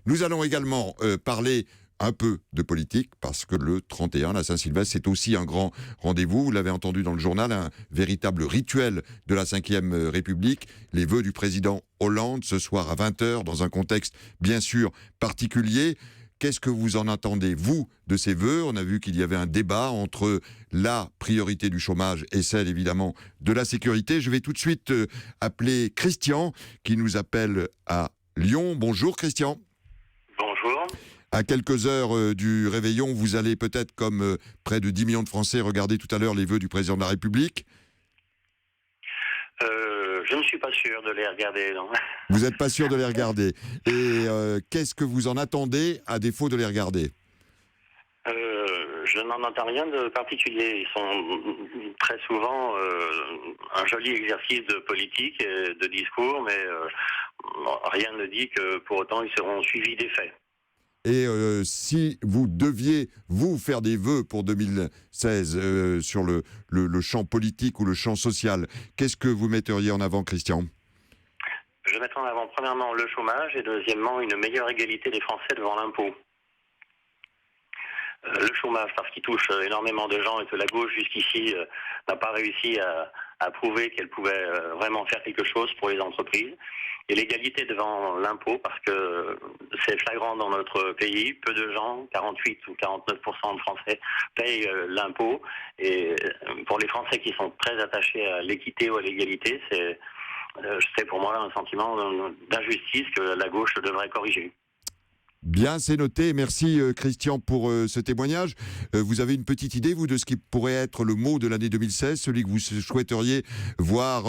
Nous allons également parler un peu de politique, parce que le 31, la Saint-Sylvestre, c'est aussi un grand rendez-vous. Vous l'avez entendu dans le journal, un véritable rituel de la Ve République. Les vœux du président Hollande, ce soir à 20h, dans un contexte bien sûr particulier. Qu'est-ce que vous en attendez, vous, de ces vœux? On a vu qu'il y avait un débat entre la priorité du chômage et celle, évidemment, de la sécurité. Je vais tout de suite appeler Christian, qui nous appelle à Lyon. Bonjour Christian. Bonjour. À quelques heures du réveillon, vous allez peut-être, comme près de 10 millions de Français, regarder tout à l'heure les vœux du président de la République. Je ne suis pas sûr de les regarder, non. Vous n'êtes pas sûr de les regarder. Et qu'est-ce que vous en attendez à défaut de les regarder? Je n'en entends rien de particulier. Ils sont très souvent un joli exercice de politique et de discours, mais rien ne dit que pour autant ils seront suivis des faits. Et si vous deviez, vous, faire des vœux pour 2016 sur le champ politique ou le champ social, qu'est-ce que vous metteriez en avant, Christian? Je mettrai en avant premièrement le chômage et deuxièmement une meilleure égalité des Français devant l'impôt. Le chômage parce qu'il touche énormément de gens et que la gauche jusqu'ici n'a pas réussi à prouver qu'elle pouvait vraiment faire quelque chose pour les entreprises. Et l'égalité devant l'impôt parce que c'est flagrant dans notre pays. Peu de gens, 48 ou 49% de Français, payent l'impôt. Et pour les Français qui sont très attachés à l'équité ou à l'égalité, c'est pour moi un sentiment d'injustice que la gauche devrait corriger. Bien, c'est noté. Merci Christian pour ce témoignage. Vous avez une petite idée, vous, de ce qui pourrait être le mot de l'année 2016, celui que vous souhaiteriez voir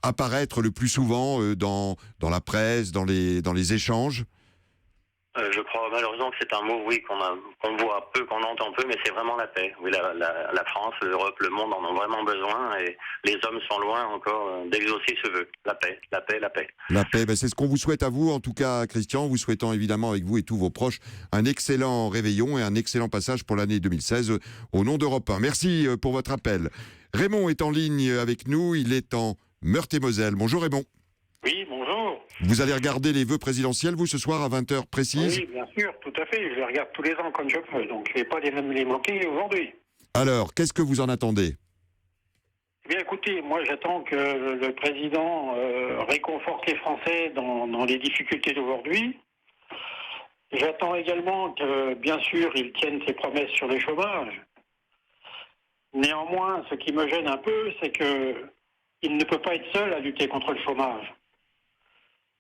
apparaître le plus souvent dans la presse, dans les échanges? Je crois malheureusement que c'est un mot, oui, qu'on voit peu, qu'on entend peu, mais c'est vraiment la paix. Oui, la France, l'Europe, le monde en ont vraiment besoin et les hommes sont loin encore d'exaucer ce vœu. La paix, la paix, la paix. La paix, c'est ce qu'on vous souhaite à vous, en tout cas, Christian, vous souhaitant évidemment avec vous et tous vos proches un excellent réveillon et un excellent passage pour l'année 2016 au nom d'Europe 1. Merci pour votre appel. Raymond est en ligne avec nous, il est en Meurthe-et-Moselle. Bonjour Raymond. Oui, bonjour. Vous allez regarder les vœux présidentiels, vous, ce soir, à 20h précise? Oui, bien sûr, tout à fait. Je les regarde tous les ans comme je peux, donc je ne vais pas les manquer aujourd'hui. Alors, qu'est-ce que vous en attendez? Eh bien, écoutez, moi, j'attends que le président réconforte les Français dans les difficultés d'aujourd'hui. J'attends également que, bien sûr, il tienne ses promesses sur le chômage. Néanmoins, ce qui me gêne un peu, c'est qu'il ne peut pas être seul à lutter contre le chômage.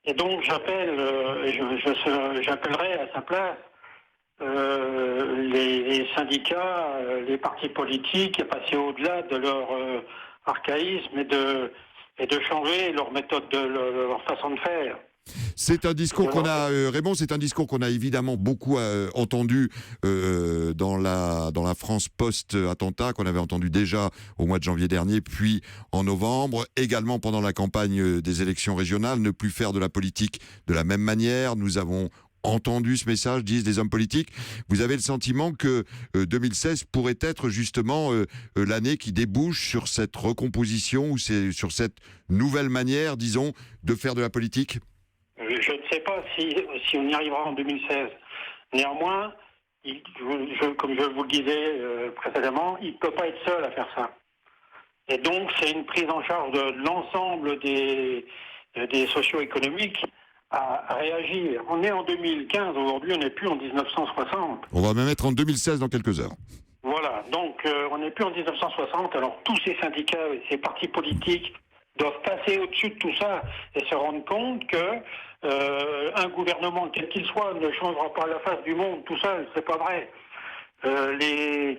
Et donc j'appellerai à sa place les syndicats, les partis politiques à passer au-delà de leur archaïsme et de changer leur méthode, leur façon de faire. C'est un discours qu'on a, Raymond, c'est un discours qu'on a évidemment beaucoup entendu dans la France post-attentat, qu'on avait entendu déjà au mois de janvier dernier, puis en novembre, également pendant la campagne des élections régionales, ne plus faire de la politique de la même manière. Nous avons entendu ce message, disent les hommes politiques. Vous avez le sentiment que 2016 pourrait être justement l'année qui débouche sur cette recomposition ou sur cette nouvelle manière, disons, de faire de la politique? Je ne sais pas si on y arrivera en 2016. Néanmoins, comme je vous le disais précédemment, il ne peut pas être seul à faire ça. Et donc, c'est une prise en charge de l'ensemble des socio-économiques à réagir. On est en 2015, aujourd'hui, on n'est plus en 1960. On va même être en 2016 dans quelques heures. Voilà, donc on n'est plus en 1960, alors tous ces syndicats et ces partis politiques doivent passer au-dessus de tout ça et se rendre compte que un gouvernement, quel qu'il soit, ne changera pas la face du monde tout seul, c'est pas vrai. Le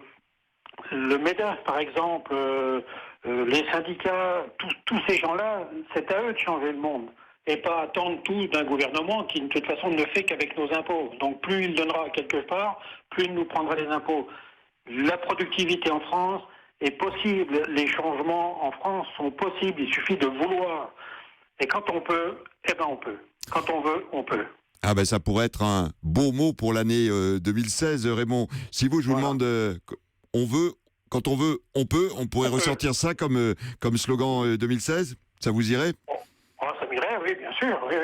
MEDEF, par exemple, les syndicats, tous ces gens-là, c'est à eux de changer le monde. Et pas attendre tout d'un gouvernement qui, de toute façon, ne fait qu'avec nos impôts. Donc plus il donnera quelque part, plus il nous prendra les impôts. La productivité en France est possible, les changements en France sont possibles, il suffit de vouloir. Et quand on peut, eh ben on peut. Quand on veut, on peut. Ah ben ça pourrait être un beau mot pour l'année 2016, Raymond. Si je vous demande, on veut, quand on veut, on peut, on pourrait ressortir ça comme slogan 2016, ça vous irait? Ça m'irait, oui, bien sûr, oui,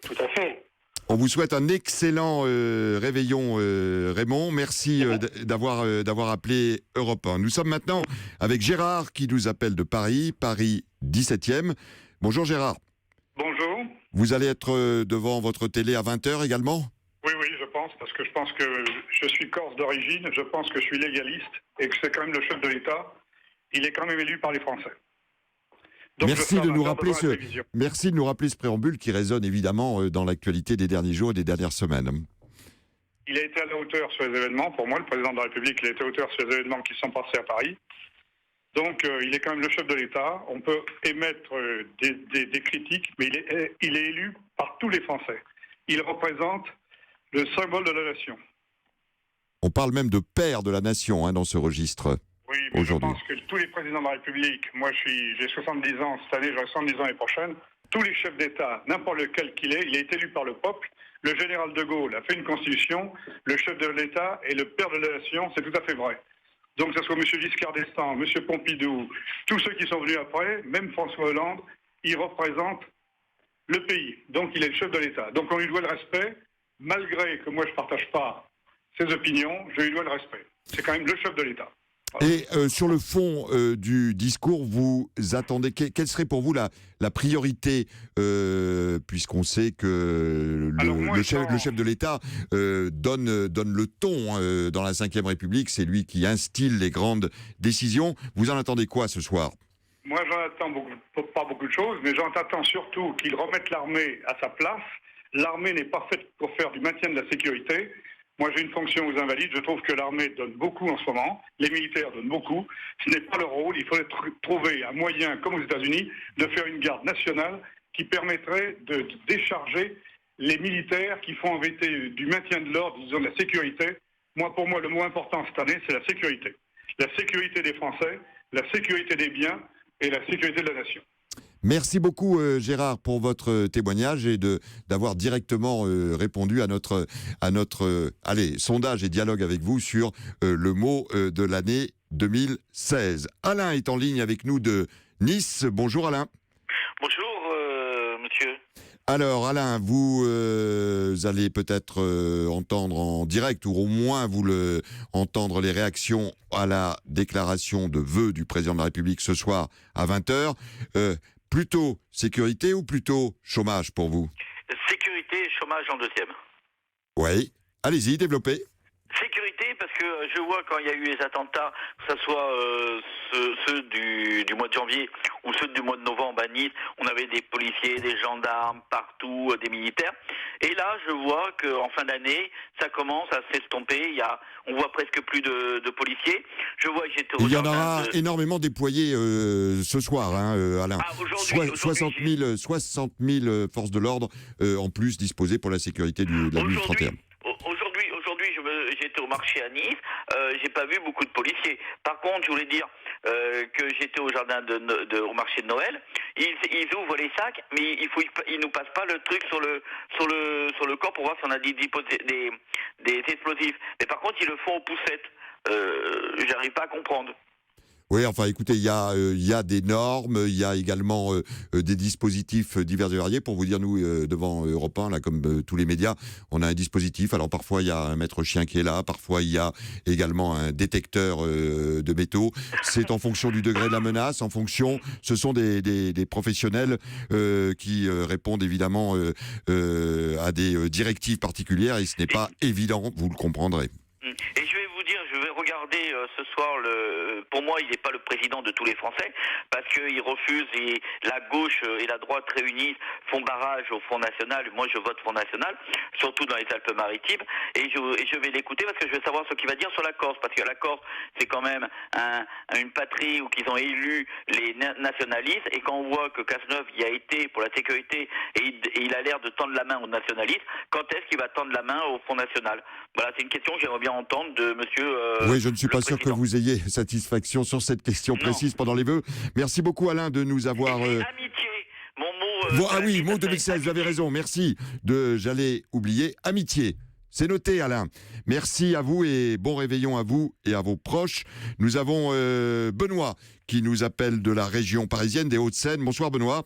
tout à fait. On vous souhaite un excellent réveillon, Raymond. Merci d'avoir appelé Europe 1. Nous sommes maintenant avec Gérard qui nous appelle de Paris, Paris 17e. Bonjour Gérard. Bonjour. Vous allez être devant votre télé à 20h également ? Oui, je pense, parce que je pense que je suis corse d'origine, je pense que je suis légaliste et que c'est quand même le chef de l'État. Il est quand même élu par les Français. Donc merci de nous rappeler ce préambule qui résonne évidemment dans l'actualité des derniers jours et des dernières semaines. Il a été à la hauteur sur les événements. Pour moi, le président de la République, il a été à la hauteur sur les événements qui sont passés à Paris. Donc, il est quand même le chef de l'État. On peut émettre des critiques, mais il est élu par tous les Français. Il représente le symbole de la nation. On parle même de père de la nation dans ce registre. Oui, mais aujourd'hui. Je pense que tous les présidents de la République, moi j'ai 70 ans cette année, j'aurai 70 ans l'année prochaine, tous les chefs d'État, n'importe lequel qu'il est, il a été élu par le peuple. Le général de Gaulle a fait une constitution, le chef de l'État est le père de la nation, c'est tout à fait vrai. Donc que ce soit M. Giscard d'Estaing, M. Pompidou, tous ceux qui sont venus après, même François Hollande, ils représentent le pays. Donc il est le chef de l'État. Donc on lui doit le respect, malgré que moi je ne partage pas ses opinions, je lui dois le respect. C'est quand même le chef de l'État. Et sur le fond du discours, vous attendez, quelle serait pour vous la priorité, puisqu'on sait que le chef de l'État donne le ton dans la Ve République, c'est lui qui instille les grandes décisions. Vous en attendez quoi ce soir ? Moi, j'en attends pas beaucoup de choses, mais j'en attends surtout qu'il remette l'armée à sa place. L'armée n'est pas faite pour faire du maintien de la sécurité. Moi, j'ai une fonction aux Invalides. Je trouve que l'armée donne beaucoup en ce moment. Les militaires donnent beaucoup. Ce n'est pas leur rôle. Il faudrait trouver un moyen, comme aux États-Unis, de faire une garde nationale qui permettrait de décharger les militaires qui font du maintien de l'ordre, disons de la sécurité. Pour moi, le mot important cette année, c'est la sécurité. La sécurité des Français, la sécurité des biens et la sécurité de la nation. Merci beaucoup Gérard pour votre témoignage et d'avoir directement répondu à notre sondage et dialogue avec vous sur le mot de l'année 2016. Alain est en ligne avec nous de Nice. Bonjour Alain. Bonjour monsieur. Alors Alain, vous allez peut-être entendre en direct ou au moins entendre les réactions à la déclaration de vœux du président de la République ce soir à 20h. Plutôt sécurité ou plutôt chômage pour vous ? Sécurité et chômage en deuxième. Oui, allez-y, développez. Sécurité parce que je vois quand il y a eu les attentats, que ce soit ceux du mois de janvier ou ceux du mois de novembre à Nice, on avait des policiers, des gendarmes partout, des militaires. Et là, je vois qu'en fin d'année, ça commence à s'estomper. On voit presque plus de policiers. Je vois que j'étais au Il y en aura énormément déployés ce soir, Alain. 60 000 forces de l'ordre en plus disposées pour la sécurité de la nuit du 31. Aujourd'hui, j'étais au marché à Nice, j'ai pas vu beaucoup de policiers. Par contre, je voulais dire que j'étais au jardin au marché de Noël. Ils ouvrent les sacs, mais ils nous passent pas le truc sur le corps pour voir si on a des explosifs. Mais par contre, ils le font aux poussettes. J'arrive pas à comprendre. Oui, enfin, écoutez, il y a des normes, il y a également des dispositifs divers et variés. Pour vous dire, nous, devant Europe 1, là, comme tous les médias, on a un dispositif. Alors, parfois, il y a un maître chien qui est là. Parfois, il y a également un détecteur de métaux. C'est en fonction du degré de la menace, ce sont des professionnels qui répondent évidemment à des directives particulières et ce n'est pas évident, vous le comprendrez. Et je vais regarder ce soir, pour moi, il n'est pas le président de tous les Français, parce qu'il refuse, et la gauche et la droite réunies font barrage au Front National. Moi, je vote Front National, surtout dans les Alpes-Maritimes, et je vais l'écouter parce que je veux savoir ce qu'il va dire sur la Corse, parce que la Corse, c'est quand même une patrie où ils ont élu les nationalistes, et quand on voit que Cazeneuve y a été pour la sécurité, et il a l'air de tendre la main aux nationalistes, quand est-ce qu'il va tendre la main au Front National ? Voilà, c'est une question que j'aimerais bien entendre de monsieur... oui, je ne suis pas sûr que vous ayez satisfaction sur cette question précise pendant les vœux. Merci beaucoup Alain de nous avoir... Amitié, mon mot... mot 2016, vous avez raison, merci. J'allais oublier, amitié. C'est noté Alain. Merci à vous et bon réveillon à vous et à vos proches. Nous avons Benoît qui nous appelle de la région parisienne des Hauts-de-Seine. Bonsoir Benoît.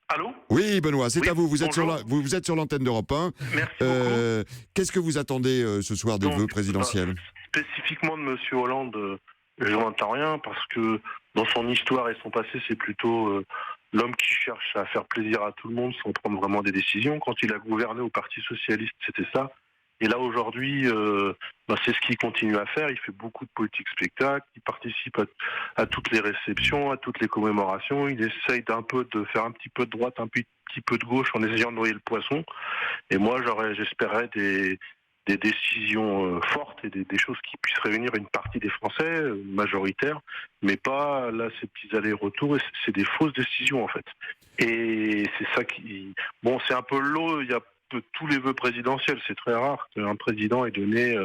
Allô ? Oui, Benoît, c'est Oui, à vous. Vous êtes bonjour. vous êtes sur l'antenne d'Europe 1. Merci beaucoup. Qu'est-ce que vous attendez ce soir des Donc, vœux présidentiels? Spécifiquement de M. Hollande, je n'entends rien parce que dans son histoire et son passé, c'est plutôt l'homme qui cherche à faire plaisir à tout le monde sans prendre vraiment des décisions. Quand il a gouverné au Parti Socialiste, c'était ça. Et là, aujourd'hui, c'est ce qu'il continue à faire. Il fait beaucoup de politique spectacle, il participe à toutes les réceptions, à toutes les commémorations. Il essaye de faire un petit peu de droite, un petit peu de gauche en essayant de noyer le poisson. Et moi, j'espérais des décisions fortes et des choses qui puissent réunir une partie des Français, majoritaire, mais pas là ces petits allers-retours. Et c'est des fausses décisions, en fait. Et c'est ça qui... Bon, c'est un peu l'eau, il y a de tous les vœux présidentiels, c'est très rare qu'un président ait donné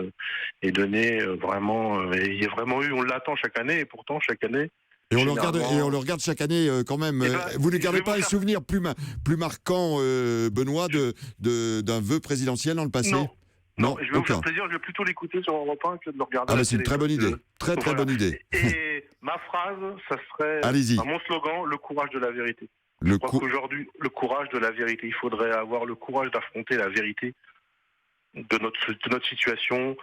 vraiment, il y a vraiment eu, on l'attend chaque année, et pourtant chaque année. Et on le regarde chaque année quand même. Vous ne gardez pas un souvenir plus marquant, Benoît, d'un vœu présidentiel dans le passé? Non, je vais vous faire plaisir, je vais plutôt l'écouter sur Europe 1 que de le regarder. Ah bah c'est une très bonne idée, très bonne idée. Et ma phrase, ça serait, mon slogan, le courage de la vérité. Je crois qu'aujourd'hui, le courage de la vérité, il faudrait avoir le courage d'affronter la vérité de notre situation,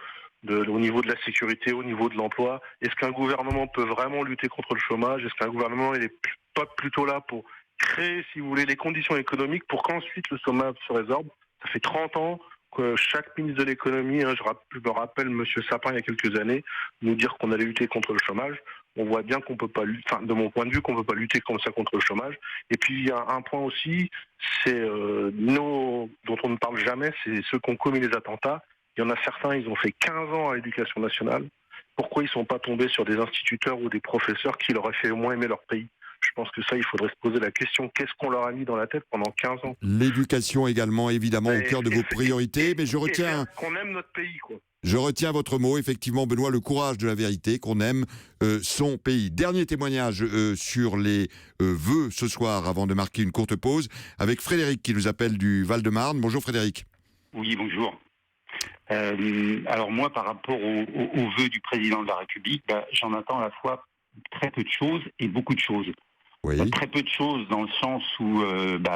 au niveau de la sécurité, au niveau de l'emploi. Est-ce qu'un gouvernement peut vraiment lutter contre le chômage? Est-ce qu'un gouvernement n'est pas plutôt là pour créer, si vous voulez, les conditions économiques pour qu'ensuite le chômage se résorbe? Ça fait 30 ans que chaque ministre de l'économie, je me rappelle M. Sapin il y a quelques années, nous dire qu'on allait lutter contre le chômage. On voit bien qu'on peut pas lutter, de mon point de vue, qu'on peut pas lutter comme ça contre le chômage. Et puis il y a un point aussi, c'est dont on ne parle jamais, c'est ceux qui ont commis les attentats. Il y en a certains, ils ont fait 15 ans à l'éducation nationale. Pourquoi ils ne sont pas tombés sur des instituteurs ou des professeurs qui leur auraient fait au moins aimer leur pays? Je pense que ça, il faudrait se poser la question, qu'est-ce qu'on leur a mis dans la tête pendant 15 ans? L'éducation également, évidemment, au cœur de vos priorités, mais je retiens... Qu'on aime notre pays, quoi. Je retiens votre mot, effectivement, Benoît, le courage de la vérité, qu'on aime son pays. Dernier témoignage sur les vœux ce soir, avant de marquer une courte pause, avec Frédéric qui nous appelle du Val-de-Marne. Bonjour Frédéric. Oui, bonjour. Alors moi, par rapport aux vœux du président de la République, j'en attends à la fois très peu de choses et beaucoup de choses. Oui. Très peu de choses dans le sens où,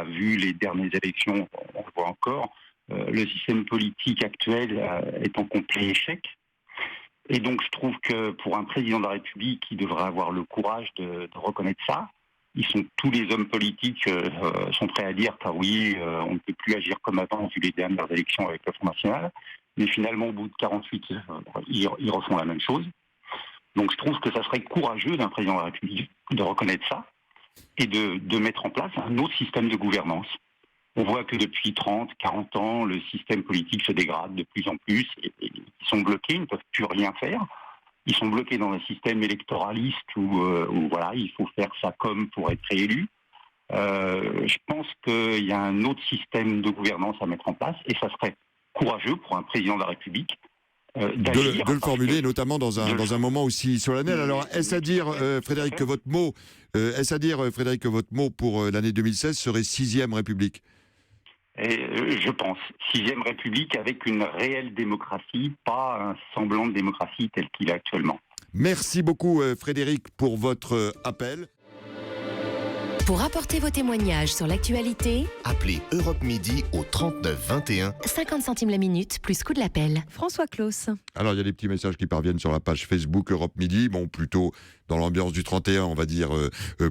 vu les dernières élections, on le voit encore, le système politique actuel est en complet échec. Et donc je trouve que pour un président de la République, il devrait avoir le courage de reconnaître ça. Tous les hommes politiques sont prêts à dire on ne peut plus agir comme avant vu les dernières élections avec le Front National. Mais finalement, au bout de 48 heures, ils refont la même chose. Donc je trouve que ça serait courageux d'un président de la République de reconnaître ça et de mettre en place un autre système de gouvernance. On voit que depuis 30, 40 ans, le système politique se dégrade de plus en plus et ils sont bloqués, ils ne peuvent plus rien faire. Ils sont bloqués dans un système électoraliste où il faut faire sa com pour être réélu. Je pense qu'il y a un autre système de gouvernance à mettre en place et ça serait courageux pour un président de la République d'agir. De le formuler, notamment dans un moment aussi solennel. Alors, est-ce à dire, Frédéric, que votre mot pour l'année 2016 serait 6e République? Et je pense. 6e République avec une réelle démocratie, pas un semblant de démocratie tel qu'il est actuellement. Merci beaucoup Frédéric pour votre appel. Pour apporter vos témoignages sur l'actualité, appelez Europe Midi au 39 21. 50 centimes la minute, plus coût de l'appel. François Claus. Alors, il y a des petits messages qui parviennent sur la page Facebook Europe Midi. Bon, plutôt dans l'ambiance du 31, on va dire,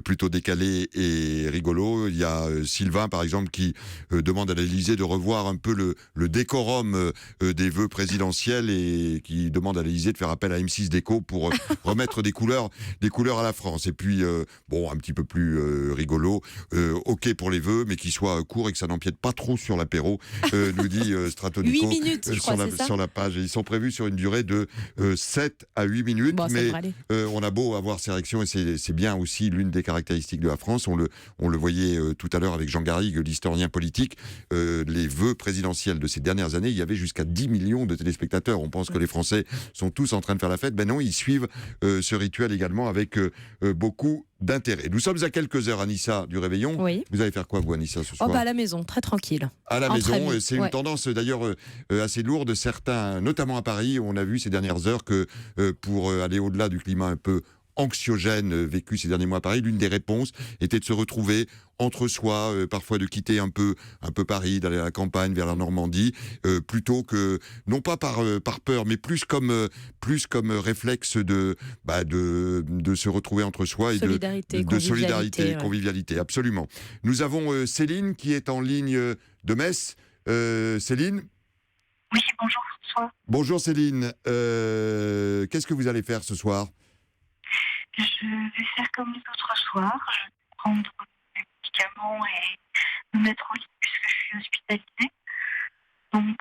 plutôt décalé et rigolo. Il y a Sylvain, par exemple, qui demande à l'Élysée de revoir un peu le décorum des vœux présidentiels et qui demande à l'Élysée de faire appel à M6 Déco pour remettre des couleurs à la France. Et puis, un petit peu plus rigolo, ok pour les vœux, mais qu'ils soient courts et que ça n'empiète pas trop sur l'apéro, nous dit Stratonico 8 minutes, je crois, sur la page. Et ils sont prévus sur une durée de 7 à 8 minutes, mais on a beau avoir ces réactions, et c'est bien aussi l'une des caractéristiques de la France. On le voyait tout à l'heure avec Jean Garrigue, l'historien politique, les vœux présidentiels de ces dernières années, il y avait jusqu'à 10 millions de téléspectateurs. On pense que les Français sont tous en train de faire la fête. Ben non, ils suivent ce rituel également avec beaucoup d'intérêt. Nous sommes à quelques heures, Anissa, du réveillon. Oui. Vous allez faire quoi, vous, Anissa, ce soir? À la maison, très tranquille. À la maison, c'est une tendance d'ailleurs assez lourde. Certains, notamment à Paris, on a vu ces dernières heures que pour aller au-delà du climat un peu anxiogène vécue ces derniers mois à Paris, l'une des réponses était de se retrouver entre soi, parfois de quitter un peu Paris, d'aller à la campagne, vers la Normandie, plutôt que, non pas par peur, mais plus comme réflexe de se retrouver entre soi et de solidarité et convivialité, absolument. Nous avons Céline qui est en ligne de Metz. Céline ? Oui, bonjour François. Bonjour Céline. Qu'est-ce que vous allez faire ce soir ? Je vais faire comme les autres soirs. Je vais prendre des médicaments et me mettre au lit puisque je suis hospitalisée. Donc,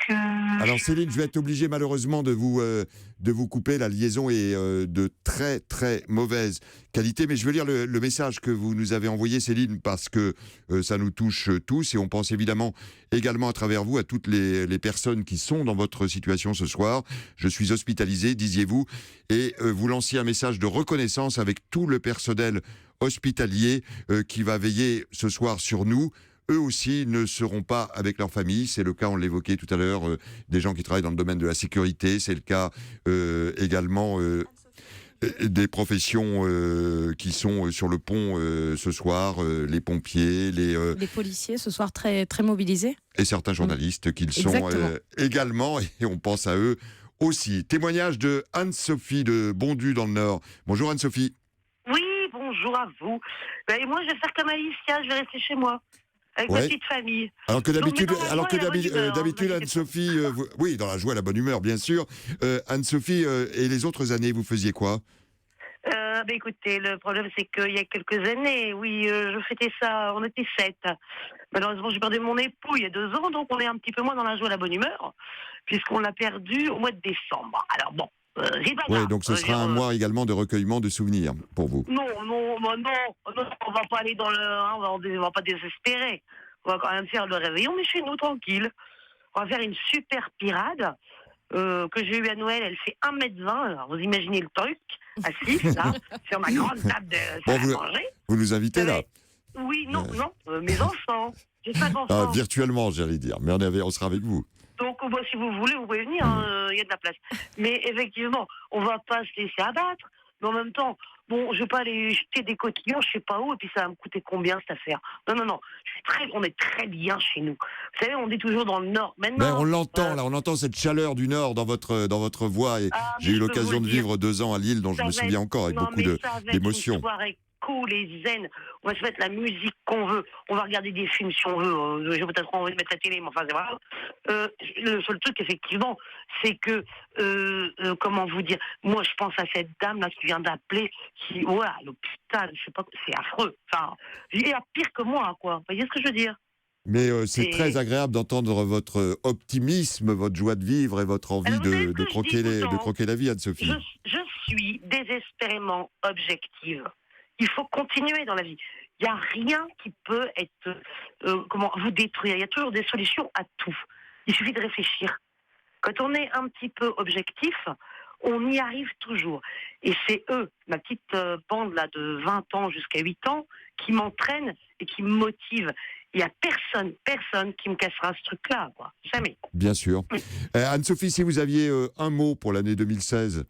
alors Céline, je vais être obligé malheureusement de vous couper. La liaison est de très très mauvaise qualité, mais je veux lire le message que vous nous avez envoyé, Céline, parce que ça nous touche tous et on pense évidemment également à travers vous à toutes les personnes qui sont dans votre situation ce soir. Je suis hospitalisé, disiez-vous, et vous lanciez un message de reconnaissance avec tout le personnel hospitalier qui va veiller ce soir sur nous. Eux aussi ne seront pas avec leur famille. C'est le cas, on l'évoquait tout à l'heure, des gens qui travaillent dans le domaine de la sécurité. C'est le cas également des professions qui sont sur le pont ce soir, les pompiers, les policiers ce soir très, très mobilisés. Et certains journalistes qu'ils sont également, et on pense à eux aussi. Témoignage de Anne-Sophie de Bondu dans le Nord. Bonjour Anne-Sophie. Oui, bonjour à vous. Et moi je vais faire comme Alicia, je vais rester chez moi. Avec ma petite famille. Alors que d'habitude, Anne-Sophie, oui, dans la joie et la bonne humeur, bien sûr. Anne-Sophie, et les autres années, vous faisiez quoi ? Écoutez, le problème, c'est qu'il y a quelques années, oui, je fêtais ça, on était 7. Malheureusement, j'ai perdu mon époux il y a 2 ans, donc on est un petit peu moins dans la joie et la bonne humeur, puisqu'on l'a perdu au mois de décembre. Alors bon, oui, donc ce sera un mois également de recueillement de souvenirs pour vous. Non, on va pas aller dans on va pas désespérer. On va quand même faire le réveillon, mais chez nous, tranquille. On va faire une super pirade que j'ai eue à Noël. Elle fait 1m20. Alors, vous imaginez le truc, assise, là, sur ma grande table de salle à manger. Vous nous invitez là ? Oui, non, mes enfants. J'ai pas d'enfants. Virtuellement, j'allais dire, mais on sera avec vous. Donc, si vous voulez, vous pouvez venir, il y a de la place. Mais effectivement, on va pas se laisser abattre. Mais en même temps, bon, je vais pas aller jeter des cotillons, je sais pas où, et puis ça va me coûter combien cette affaire ? Non. On est très bien chez nous. Vous savez, on dit toujours dans le Nord. Maintenant, on l'entend là, on entend cette chaleur du Nord dans votre voix. Et j'ai eu l'occasion de vivre 2 ans à Lille, dont je me souviens encore avec beaucoup d'émotion. Cool et zen, on va se mettre la musique qu'on veut, on va regarder des films si on veut, j'ai peut-être envie de mettre la télé, mais enfin c'est vrai. Le seul truc effectivement, c'est que, comment vous dire, moi je pense à cette dame là qui vient d'appeler, à l'hôpital, je sais pas, c'est affreux, enfin, il y a pire que moi quoi, vous voyez ce que je veux dire ? Mais c'est très agréable d'entendre votre optimisme, votre joie de vivre et votre envie de croquer la vie, Anne-Sophie. Je suis désespérément objective. Il faut continuer dans la vie. Il n'y a rien qui peut être vous détruire. Il y a toujours des solutions à tout. Il suffit de réfléchir. Quand on est un petit peu objectif, on y arrive toujours. Et c'est eux, ma petite bande là de 20 ans jusqu'à 8 ans, qui m'entraînent et qui me motivent. Il n'y a personne qui me cassera ce truc-là, quoi. Jamais. Bien sûr. Anne-Sophie, si vous aviez un mot pour l'année 2016.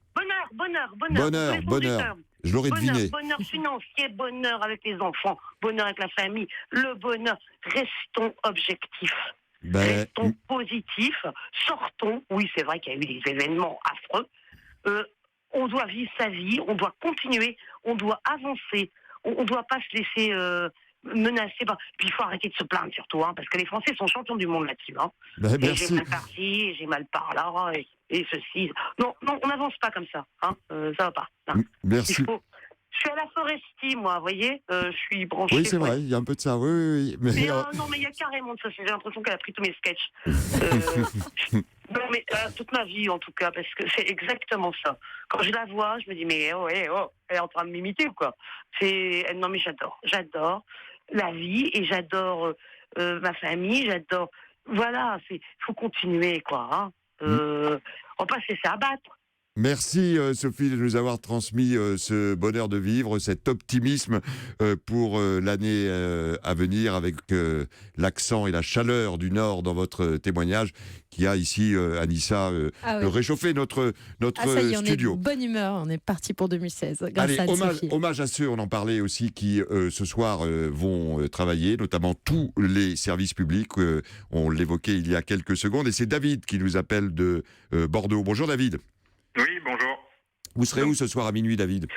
Bonheur. Je l'aurais deviné. Bonheur financier, bonheur avec les enfants, bonheur avec la famille, le bonheur. Restons objectifs. Restons positifs. Sortons. Oui, c'est vrai qu'il y a eu des événements affreux. On doit vivre sa vie, on doit continuer, on doit avancer. On ne doit pas se laisser menacer. Puis il faut arrêter de se plaindre surtout, parce que les Français sont champions du monde là-dessus. Merci. J'ai mal par-ci, j'ai mal par-là, et ceci. Non, on n'avance pas comme ça. Ça va pas. Non. Merci. Je suis à la Foresti, moi, vous voyez. Je suis branchée. Oui, c'est vrai, il y a un peu de ça, oui. Mais non, mais il y a carrément de ça. J'ai l'impression qu'elle a pris tous mes sketchs. Non, mais toute ma vie, en tout cas, parce que c'est exactement ça. Quand je la vois, je me dis, mais elle est en train de m'imiter, quoi. Non, mais j'adore la vie, et j'adore ma famille, Voilà, il faut continuer, quoi. On va pas se laisser abattre. Merci Sophie de nous avoir transmis ce bonheur de vivre, cet optimisme pour l'année à venir avec l'accent et la chaleur du Nord dans votre témoignage qui a ici, Anissa, réchauffé notre ça y est, studio. On est de bonne humeur, on est parti pour 2016 grâce à Sophie. Hommage à ceux, on en parlait aussi, qui ce soir vont travailler, notamment tous les services publics, on l'évoquait il y a quelques secondes, et c'est David qui nous appelle de Bordeaux. Bonjour David. Oui, bonjour. Vous serez où ce soir à minuit, David ?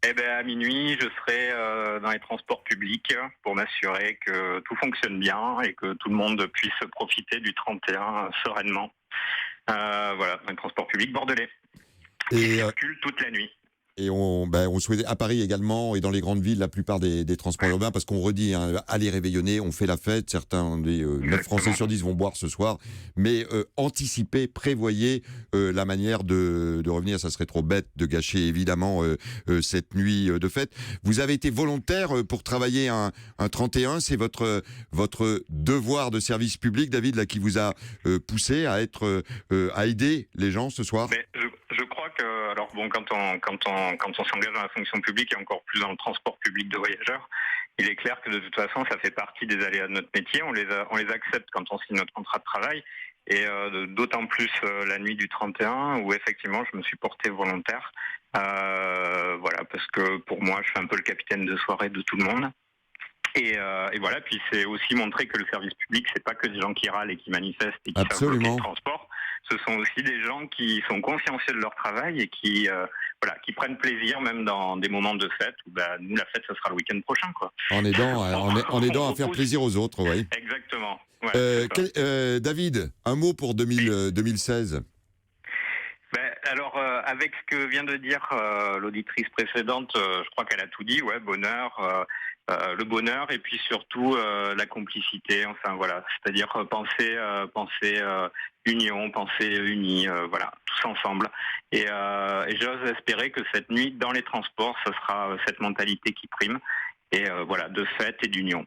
Eh bien, à minuit, je serai dans les transports publics pour m'assurer que tout fonctionne bien et que tout le monde puisse profiter du 31 sereinement. Voilà, dans les transports publics bordelais. Qui circulent toute la nuit. Et on souhaitait à Paris également et dans les grandes villes, la plupart des transports urbains, parce qu'on redit, allez réveillonner, on fait la fête, certains des 9 Français sur 10 vont boire ce soir, mais anticipez, prévoyez la manière de revenir, ça serait trop bête de gâcher évidemment cette nuit de fête. Vous avez été volontaire pour travailler un 31, c'est votre devoir de service public, David, là, qui vous a poussé à aider les gens ce soir. Mais je crois que, alors bon, quand on s'engage dans la fonction publique et encore plus dans le transport public de voyageurs, il est clair que de toute façon, ça fait partie des aléas de notre métier. On les accepte quand on signe notre contrat de travail, et d'autant plus la nuit du 31 où effectivement je me suis porté volontaire. Voilà, parce que pour moi, je suis un peu le capitaine de soirée de tout le monde. Et voilà, puis c'est aussi montrer que le service public, c'est pas que des gens qui râlent et qui manifestent et qui savent bloquer le transport. Ce sont aussi des gens qui sont consciencieux de leur travail et qui prennent plaisir même dans des moments de fête où nous, la fête, ce sera le week-end prochain, quoi. En aidant à faire plaisir aux autres, oui. Exactement. Ouais, David, un mot pour 2016. Alors, avec ce que vient de dire l'auditrice précédente, je crois qu'elle a tout dit, ouais, bonheur, le bonheur et puis surtout la complicité, enfin voilà, c'est-à-dire penser union, penser unis, voilà, tous ensemble. Et j'ose espérer que cette nuit, dans les transports, ce sera cette mentalité qui prime, et voilà, de fête et d'union.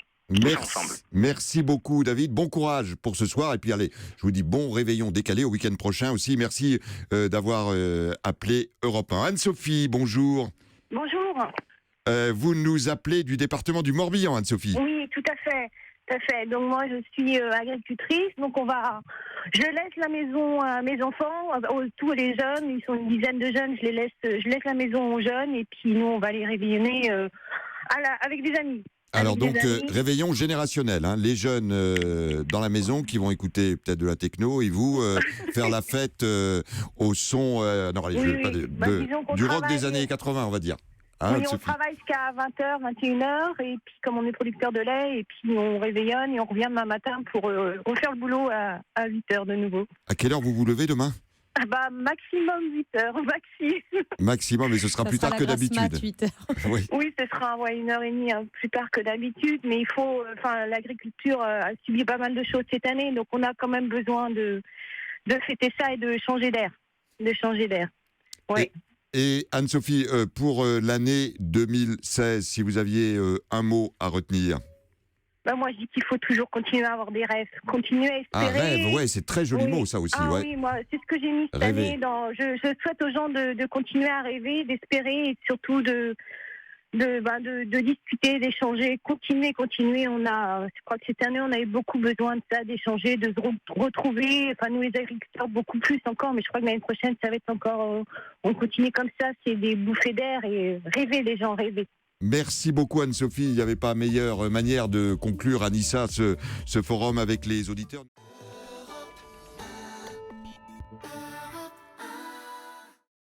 Merci beaucoup David, bon courage pour ce soir et puis allez, je vous dis bon réveillon décalé au week-end prochain aussi. Merci d'avoir appelé Europe 1. Anne-Sophie, bonjour. Bonjour. Vous nous appelez du département du Morbihan, Anne-Sophie. Oui, tout à fait. Donc moi je suis agricultrice, donc je laisse la maison à mes enfants, tous les jeunes, ils sont une dizaine de jeunes, je laisse la maison aux jeunes et puis nous on va les réveillonner avec des amis. Alors donc, réveillon générationnel, hein, les jeunes dans la maison qui vont écouter peut-être de la techno et vous faire la fête au son du rock des années 80, on va dire. Hein, oui, on travaille jusqu'à 20h, 21h, et puis comme on est producteur de lait, et puis on réveillonne et on revient demain matin pour refaire le boulot à 8h de nouveau. À quelle heure vous vous levez demain ? Maximum 8h, maximum, mais ce sera plus tard que d'habitude. 8h. Oui, ce sera 1h30 plus tard que d'habitude, mais l'agriculture a subi pas mal de choses cette année, donc on a quand même besoin de fêter ça et de changer d'air. Ouais. Et Anne-Sophie, pour l'année 2016, si vous aviez un mot à retenir. Moi, je dis qu'il faut toujours continuer à avoir des rêves, continuer à espérer. Un rêve, ouais, c'est très joli mot, ça aussi. Oui, moi, c'est ce que j'ai mis cette année. Je souhaite aux gens de continuer à rêver, d'espérer et surtout de discuter, d'échanger, continuer. Je crois que cette année, on avait beaucoup besoin de ça, d'échanger, de se retrouver. Enfin, nous, les agriculteurs, beaucoup plus encore, mais je crois que l'année prochaine, ça va être encore. On continue comme ça, c'est des bouffées d'air et rêver, les gens, rêver. Merci beaucoup Anne-Sophie, il n'y avait pas meilleure manière de conclure, Anissa, ce forum avec les auditeurs.